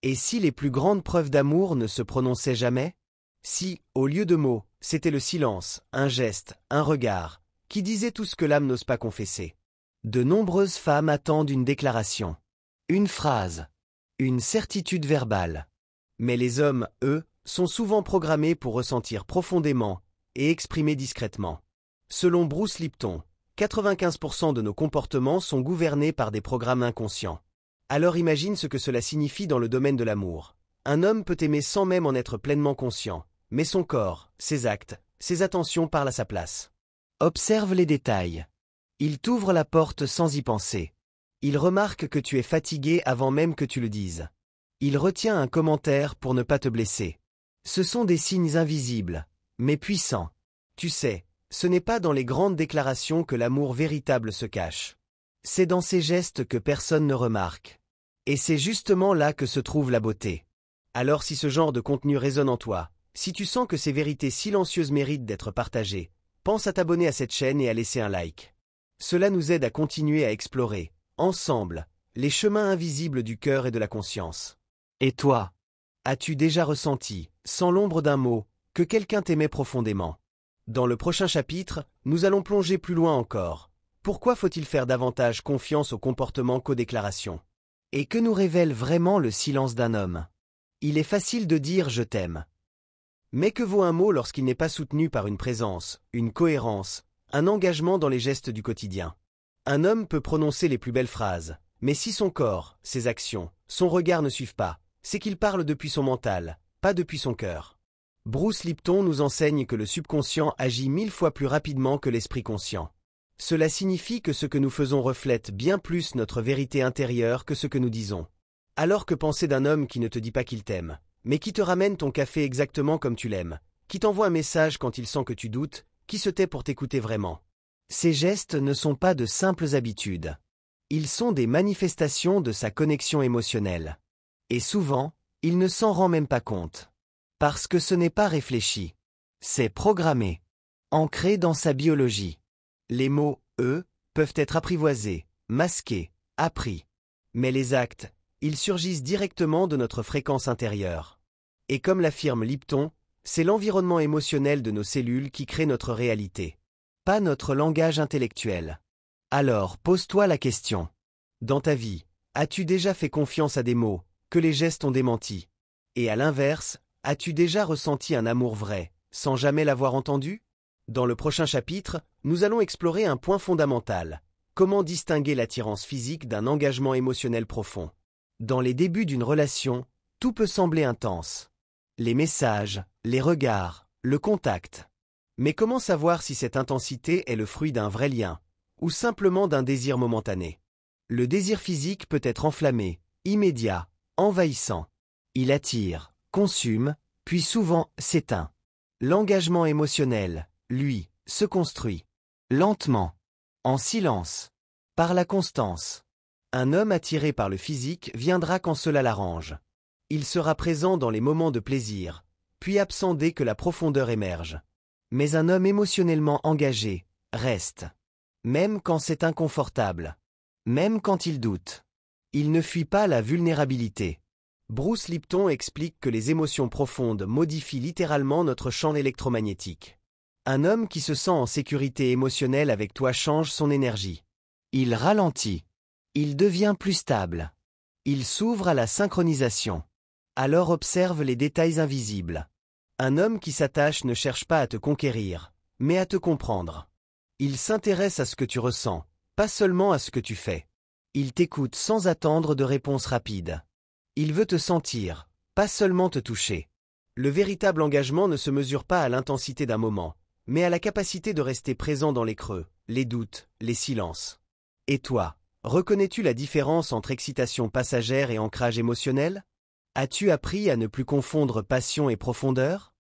Et si les plus grandes preuves d'amour ne se prononçaient jamais? Si, au lieu de mots, c'était le silence, un geste, un regard, qui disait tout ce que l'âme n'ose pas confesser. De nombreuses femmes attendent une déclaration, une phrase, une certitude verbale. Mais les hommes, eux, sont souvent programmés pour ressentir profondément et exprimer discrètement. Selon Bruce Lipton, 95% de nos comportements sont gouvernés par des programmes inconscients. Alors imagine ce que cela signifie dans le domaine de l'amour. Un homme peut aimer sans même en être pleinement conscient, mais son corps, ses actes, ses attentions parlent à sa place. Observe les détails. Il t'ouvre la porte sans y penser. Il remarque que tu es fatigué avant même que tu le dises. Il retient un commentaire pour ne pas te blesser. Ce sont des signes invisibles, mais puissants. Tu sais, ce n'est pas dans les grandes déclarations que l'amour véritable se cache. C'est dans ces gestes que personne ne remarque. Et c'est justement là que se trouve la beauté. Alors si ce genre de contenu résonne en toi, si tu sens que ces vérités silencieuses méritent d'être partagées, pense à t'abonner à cette chaîne et à laisser un like. Cela nous aide à continuer à explorer, ensemble, les chemins invisibles du cœur et de la conscience. Et toi? As-tu déjà ressenti, sans l'ombre d'un mot, que quelqu'un t'aimait profondément? Dans le prochain chapitre, nous allons plonger plus loin encore. Pourquoi faut-il faire davantage confiance au comportement qu'aux déclarations? Et que nous révèle vraiment le silence d'un homme? Il est facile de dire « je t'aime ». Mais que vaut un mot lorsqu'il n'est pas soutenu par une présence, une cohérence, un engagement dans les gestes du quotidien? Un homme peut prononcer les plus belles phrases, mais si son corps, ses actions, son regard ne suivent pas, c'est qu'il parle depuis son mental, pas depuis son cœur. Bruce Lipton nous enseigne que le subconscient agit 1000 fois plus rapidement que l'esprit conscient. Cela signifie que ce que nous faisons reflète bien plus notre vérité intérieure que ce que nous disons. Alors que penser d'un homme qui ne te dit pas qu'il t'aime, mais qui te ramène ton café exactement comme tu l'aimes, qui t'envoie un message quand il sent que tu doutes, qui se tait pour t'écouter vraiment. Ces gestes ne sont pas de simples habitudes. Ils sont des manifestations de sa connexion émotionnelle. Et souvent, il ne s'en rend même pas compte. Parce que ce n'est pas réfléchi. C'est programmé. Ancré dans sa biologie. Les mots, eux, peuvent être apprivoisés, masqués, appris. Mais les actes, ils surgissent directement de notre fréquence intérieure. Et comme l'affirme Lipton, c'est l'environnement émotionnel de nos cellules qui crée notre réalité. Pas notre langage intellectuel. Alors, pose-toi la question. Dans ta vie, as-tu déjà fait confiance à des mots, que les gestes ont démenti? Et à l'inverse, as-tu déjà ressenti un amour vrai, sans jamais l'avoir entendu? Dans le prochain chapitre, nous allons explorer un point fondamental. Comment distinguer l'attirance physique d'un engagement émotionnel profond? Dans les débuts d'une relation, tout peut sembler intense. Les messages, les regards, le contact. Mais comment savoir si cette intensité est le fruit d'un vrai lien, ou simplement d'un désir momentané? Le désir physique peut être enflammé, immédiat, envahissant. Il attire, consume, puis souvent s'éteint. L'engagement émotionnel, lui, se construit. Lentement. En silence. Par la constance. Un homme attiré par le physique viendra quand cela l'arrange. Il sera présent dans les moments de plaisir, puis absent dès que la profondeur émerge. Mais un homme émotionnellement engagé reste. Même quand c'est inconfortable. Même quand il doute. Il ne fuit pas la vulnérabilité. Bruce Lipton explique que les émotions profondes modifient littéralement notre champ électromagnétique. Un homme qui se sent en sécurité émotionnelle avec toi change son énergie. Il ralentit. Il devient plus stable. Il s'ouvre à la synchronisation. Alors observe les détails invisibles. Un homme qui s'attache ne cherche pas à te conquérir, mais à te comprendre. Il s'intéresse à ce que tu ressens, pas seulement à ce que tu fais. Il t'écoute sans attendre de réponse rapide. Il veut te sentir, pas seulement te toucher. Le véritable engagement ne se mesure pas à l'intensité d'un moment, mais à la capacité de rester présent dans les creux, les doutes, les silences. Et toi, reconnais-tu la différence entre excitation passagère et ancrage émotionnel? As-tu appris à ne plus confondre passion et profondeur?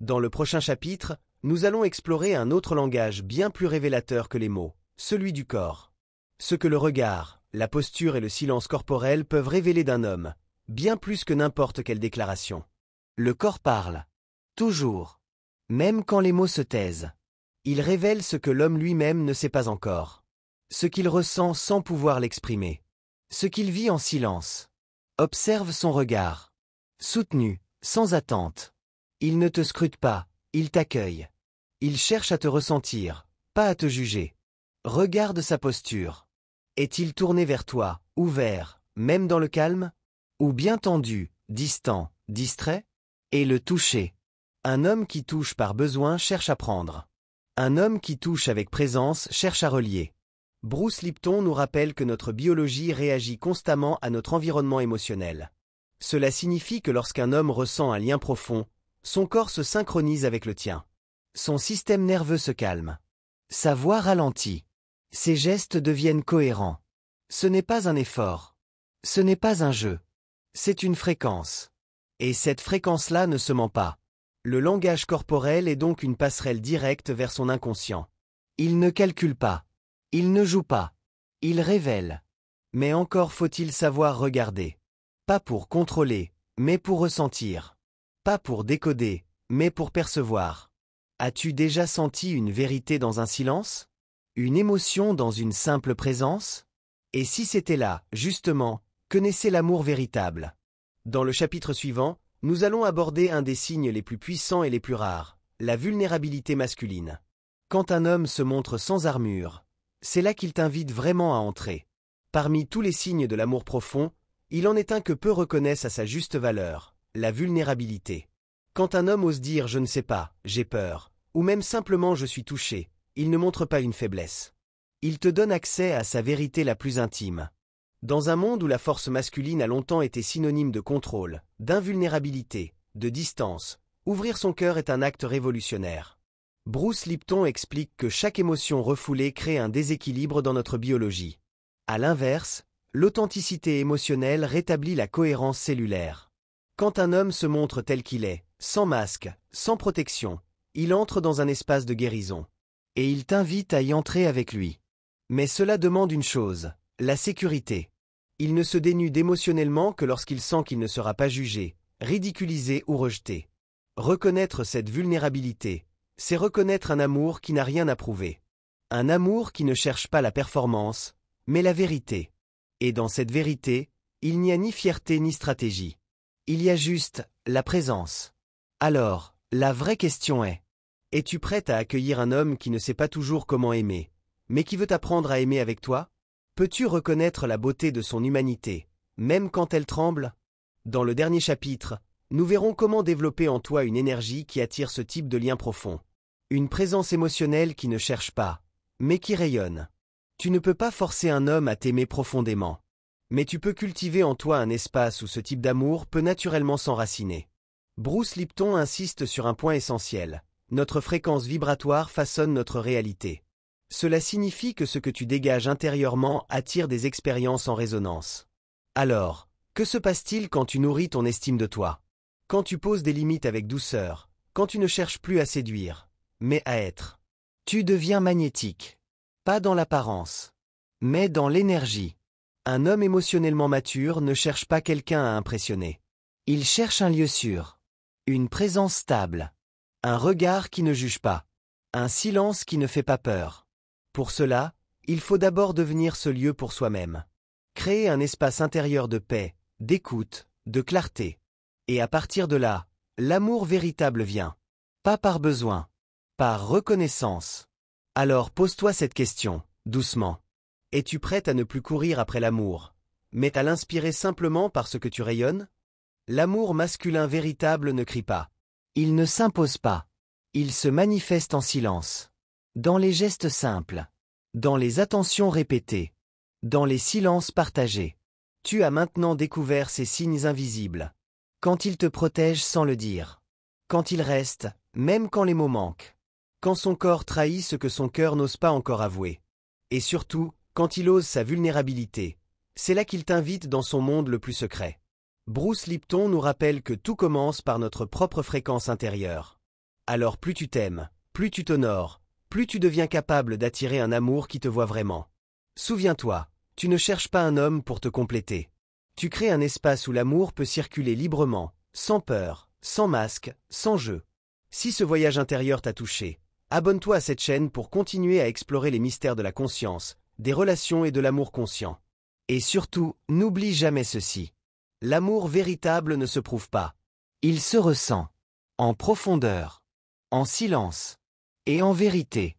Dans le prochain chapitre, nous allons explorer un autre langage bien plus révélateur que les mots, celui du corps. Ce que le regard, la posture et le silence corporel peuvent révéler d'un homme, bien plus que n'importe quelle déclaration. Le corps parle. Toujours. Même quand les mots se taisent. Il révèle ce que l'homme lui-même ne sait pas encore. Ce qu'il ressent sans pouvoir l'exprimer. Ce qu'il vit en silence. Observe son regard. soutenu, sans attente. Il ne te scrute pas, il t'accueille. Il cherche à te ressentir, pas à te juger. Regarde sa posture. Est-il tourné vers toi, ouvert, même dans le calme? Ou bien tendu, distant, distrait? Et le toucher. Un homme qui touche par besoin cherche à prendre. Un homme qui touche avec présence cherche à relier. Bruce Lipton nous rappelle que notre biologie réagit constamment à notre environnement émotionnel. Cela signifie que lorsqu'un homme ressent un lien profond, son corps se synchronise avec le tien. Son système nerveux se calme. Sa voix ralentit. Ses gestes deviennent cohérents. Ce n'est pas un effort. Ce n'est pas un jeu. C'est une fréquence. Et cette fréquence-là ne se ment pas. Le langage corporel est donc une passerelle directe vers son inconscient. Il ne calcule pas. Il ne joue pas. Il révèle. Mais encore faut-il savoir regarder. Pas pour contrôler, mais pour ressentir. Pas pour décoder, mais pour percevoir. As-tu déjà senti une vérité dans un silence? Une émotion dans une simple présence? Et si c'était là, justement, que naissait l'amour véritable? Dans le chapitre suivant, nous allons aborder un des signes les plus puissants et les plus rares, la vulnérabilité masculine. Quand un homme se montre sans armure, c'est là qu'il t'invite vraiment à entrer. Parmi tous les signes de l'amour profond, il en est un que peu reconnaissent à sa juste valeur, la vulnérabilité. Quand un homme ose dire « je ne sais pas, j'ai peur », ou même simplement « je suis touché », il ne montre pas une faiblesse. Il te donne accès à sa vérité la plus intime. Dans un monde où la force masculine a longtemps été synonyme de contrôle, d'invulnérabilité, de distance, ouvrir son cœur est un acte révolutionnaire. Bruce Lipton explique que chaque émotion refoulée crée un déséquilibre dans notre biologie. À l'inverse, l'authenticité émotionnelle rétablit la cohérence cellulaire. Quand un homme se montre tel qu'il est, sans masque, sans protection, il entre dans un espace de guérison. Et il t'invite à y entrer avec lui. Mais cela demande une chose, la sécurité. Il ne se dénude émotionnellement que lorsqu'il sent qu'il ne sera pas jugé, ridiculisé ou rejeté. Reconnaître cette vulnérabilité, c'est reconnaître un amour qui n'a rien à prouver. Un amour qui ne cherche pas la performance, mais la vérité. Et dans cette vérité, il n'y a ni fierté ni stratégie. Il y a juste la présence. Alors, la vraie question est, es-tu prête à accueillir un homme qui ne sait pas toujours comment aimer, mais qui veut apprendre à aimer avec toi? Peux-tu reconnaître la beauté de son humanité, même quand elle tremble? Dans le dernier chapitre, nous verrons comment développer en toi une énergie qui attire ce type de lien profond. Une présence émotionnelle qui ne cherche pas, mais qui rayonne. Tu ne peux pas forcer un homme à t'aimer profondément. Mais tu peux cultiver en toi un espace où ce type d'amour peut naturellement s'enraciner. Bruce Lipton insiste sur un point essentiel. Notre fréquence vibratoire façonne notre réalité. Cela signifie que ce que tu dégages intérieurement attire des expériences en résonance. Alors, que se passe-t-il quand tu nourris ton estime de toi? Quand tu poses des limites avec douceur, quand tu ne cherches plus à séduire, mais à être. Tu deviens magnétique. Pas dans l'apparence, mais dans l'énergie. Un homme émotionnellement mature ne cherche pas quelqu'un à impressionner. Il cherche un lieu sûr, une présence stable, un regard qui ne juge pas, un silence qui ne fait pas peur. Pour cela, il faut d'abord devenir ce lieu pour soi-même. Créer un espace intérieur de paix, d'écoute, de clarté. Et à partir de là, l'amour véritable vient. Pas par besoin, par reconnaissance. Alors pose-toi cette question, doucement. Es-tu prête à ne plus courir après l'amour, mais à l'inspirer simplement parce que tu rayonnes? L'amour masculin véritable ne crie pas. Il ne s'impose pas. Il se manifeste en silence. Dans les gestes simples. Dans les attentions répétées. Dans les silences partagés. Tu as maintenant découvert ces signes invisibles. Quand il te protège sans le dire. Quand il reste, même quand les mots manquent. Quand son corps trahit ce que son cœur n'ose pas encore avouer. Et surtout, quand il ose sa vulnérabilité, c'est là qu'il t'invite dans son monde le plus secret. Bruce Lipton nous rappelle que tout commence par notre propre fréquence intérieure. Alors plus tu t'aimes, plus tu t'honores, plus tu deviens capable d'attirer un amour qui te voit vraiment. Souviens-toi, tu ne cherches pas un homme pour te compléter. Tu crées un espace où l'amour peut circuler librement, sans peur, sans masque, sans jeu. Si ce voyage intérieur t'a touché, abonne-toi à cette chaîne pour continuer à explorer les mystères de la conscience, des relations et de l'amour conscient. Et surtout, n'oublie jamais ceci. L'amour véritable ne se prouve pas. Il se ressent. En profondeur. En silence. Et en vérité.